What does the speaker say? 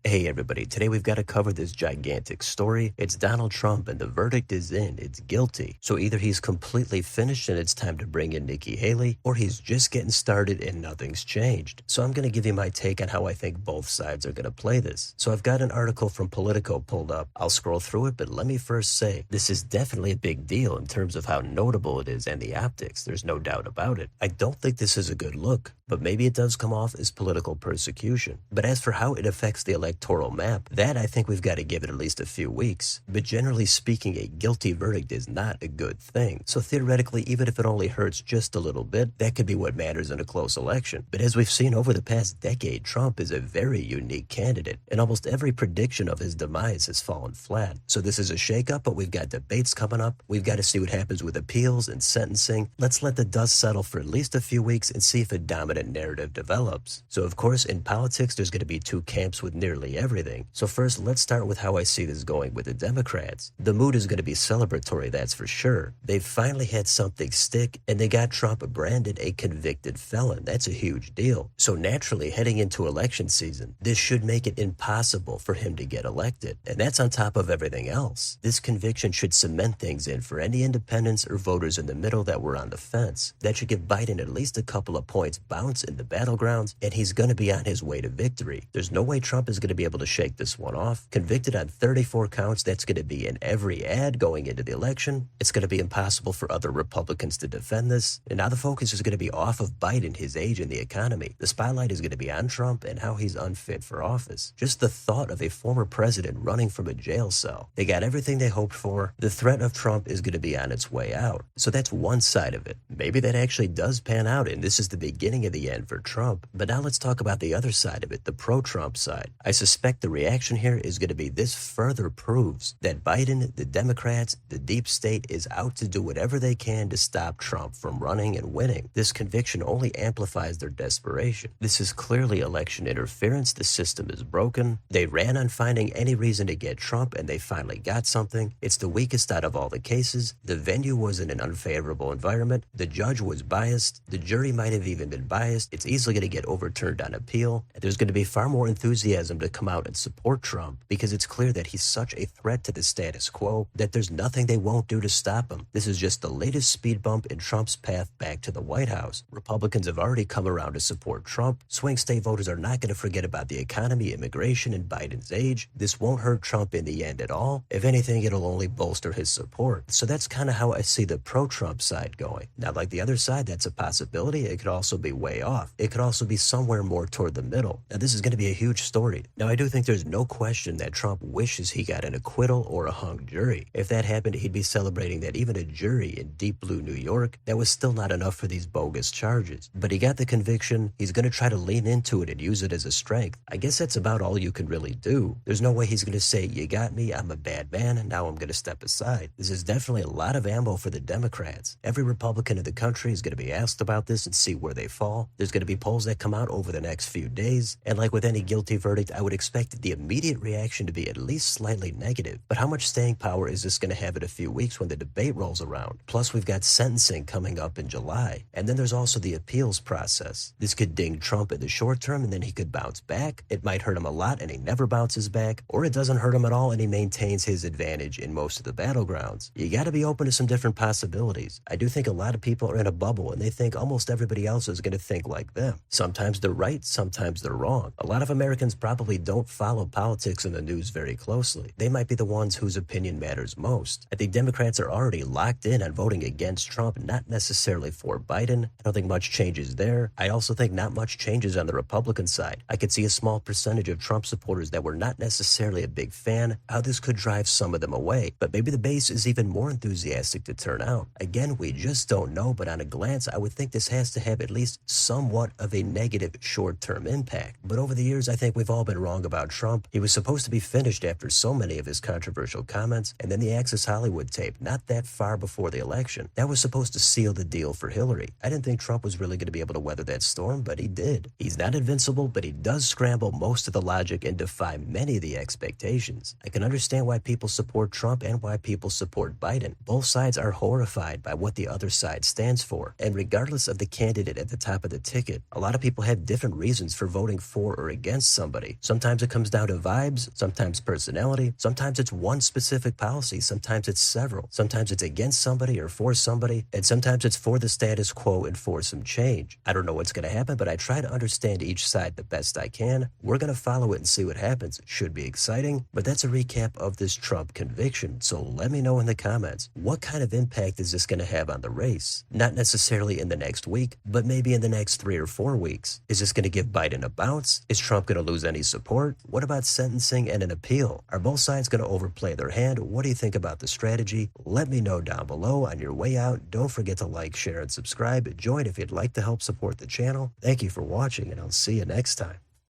Hey everybody, today we've got to cover this gigantic story. It's Donald Trump and the verdict is in. It's guilty. So either he's completely finished and it's time to bring in Nikki Haley, or he's just getting started and nothing's changed. So I'm going to give you my take on how I think both sides are going to play this. So I've got an article from Politico pulled up. I'll scroll through it, but let me first say, this is definitely a big deal in terms of how notable it is and the optics. There's no doubt about it. I don't think this is a good look, but maybe it does come off as political persecution. But as for how it affects the electoral map, that I think we've got to give it at least a few weeks. But generally speaking, a guilty verdict is not a good thing. So theoretically, even if it only hurts just a little bit, that could be what matters in a close election. But as we've seen over the past decade, Trump is a very unique candidate, and almost every prediction of his demise has fallen flat. So this is a shakeup, but we've got debates coming up. We've got to see what happens with appeals and sentencing. Let's let the dust settle for at least a few weeks and see if a dominant narrative develops. So of course, in politics, there's going to be two camps with nearly everything. So first, let's start with how I see this going with the Democrats. The mood is going to be celebratory, that's for sure. They've finally had something stick, and they got Trump branded a convicted felon. That's a huge deal. So naturally, heading into election season, this should make it impossible for him to get elected. And that's on top of everything else. This conviction should cement things in for any independents or voters in the middle that were on the fence. That should give Biden at least a couple of points bounce in the battlegrounds, and he's going to be on his way to victory. There's no way Trump is going to be able to shake this one off. Convicted on 34 counts, that's going to be in every ad going into the election. It's going to be impossible for other Republicans to defend this. And now the focus is going to be off of Biden, his age, and the economy. The spotlight is going to be on Trump and how he's unfit for office. Just the thought of a former president running from a jail cell. They got everything they hoped for. The threat of Trump is going to be on its way out. So that's one side of it. Maybe that actually does pan out, and this is the beginning of the end for Trump. But now let's talk about the other side of it, the pro-Trump side. I suspect the reaction here is going to be this further proves that Biden, the Democrats, the deep state is out to do whatever they can to stop Trump from running and winning. This conviction only amplifies their desperation. This is clearly election interference. The system is broken. They ran on finding any reason to get Trump, and they finally got something. It's the weakest out of all the cases. The venue was in an unfavorable environment. The judge was biased. The jury might have even been biased. It's easily going to get overturned on appeal. There's going to be far more enthusiasm to come out and support Trump because it's clear that he's such a threat to the status quo that there's nothing they won't do to stop him. This is just the latest speed bump in Trump's path back to the White House. Republicans have already come around to support Trump. Swing state voters are not going to forget about the economy, immigration, and Biden's age. This won't hurt Trump in the end at all. If anything, it'll only bolster his support. So that's kind of how I see the pro-Trump side going. Now, like the other side, that's a possibility. It could also be way off. It could also be somewhere more toward the middle. Now, this is going to be a huge story. Now, I do think there's no question that Trump wishes he got an acquittal or a hung jury. If that happened, he'd be celebrating that even a jury in deep blue New York, that was still not enough for these bogus charges. But he got the conviction. He's going to try to lean into it and use it as a strength. I guess that's about all you can really do. There's no way he's going to say, you got me, I'm a bad man, and now I'm going to step aside. This is definitely a lot of ammo for the Democrats. Every Republican in the country is going to be asked about this and see where they fall. There's going to be polls that come out over the next few days. And like with any guilty verdict, I would expect the immediate reaction to be at least slightly negative. But how much staying power is this going to have in a few weeks when the debate rolls around? Plus, we've got sentencing coming up in July. And then there's also the appeals process. This could ding Trump in the short term, and then he could bounce back. It might hurt him a lot, and he never bounces back. Or it doesn't hurt him at all, and he maintains his advantage in most of the battlegrounds. You got to be open to some different possibilities. I do think a lot of people are in a bubble, and they think almost everybody else is going to think like them. Sometimes they're right, sometimes they're wrong. A lot of Americans probably don't follow politics and the news very closely. They might be the ones whose opinion matters most. I think Democrats are already locked in on voting against Trump, not necessarily for Biden. I don't think much changes there. I also think not much changes on the Republican side. I could see a small percentage of Trump supporters that were not necessarily a big fan, how this could drive some of them away. But maybe the base is even more enthusiastic to turn out. Again, we just don't know, but on a glance, I would think this has to have at least somewhat of a negative short-term impact. But over the years, I think we've all been wrong about Trump. He was supposed to be finished after so many of his controversial comments, and then the Access Hollywood tape, not that far before the election. That was supposed to seal the deal for Hillary. I didn't think Trump was really going to be able to weather that storm, but he did. He's not invincible, but he does scramble most of the logic and defy many of the expectations. I can understand why people support Trump and why people support Biden. Both sides are horrified by what the other side stands for, and regardless of the candidate at the top of the ticket, a lot of people have different reasons for voting for or against somebody. Some Sometimes it comes down to vibes, sometimes personality, sometimes it's one specific policy, sometimes it's several. Sometimes it's against somebody or for somebody, and sometimes it's for the status quo and for some change. I don't know what's going to happen, but I try to understand each side the best I can. We're going to follow it and see what happens. It should be exciting, but that's a recap of this Trump conviction. So let me know in the comments, what kind of impact is this going to have on the race? Not necessarily in the next week, but maybe in the next 3 or 4 weeks. Is this going to give Biden a bounce? Is Trump going to lose any support? What about sentencing and an appeal? Are both sides going to overplay their hand? What do you think about the strategy? Let me know down below. On your way out, don't forget to like, share, and subscribe. Join if you'd like to help support the channel. Thank you for watching, and I'll see you next time.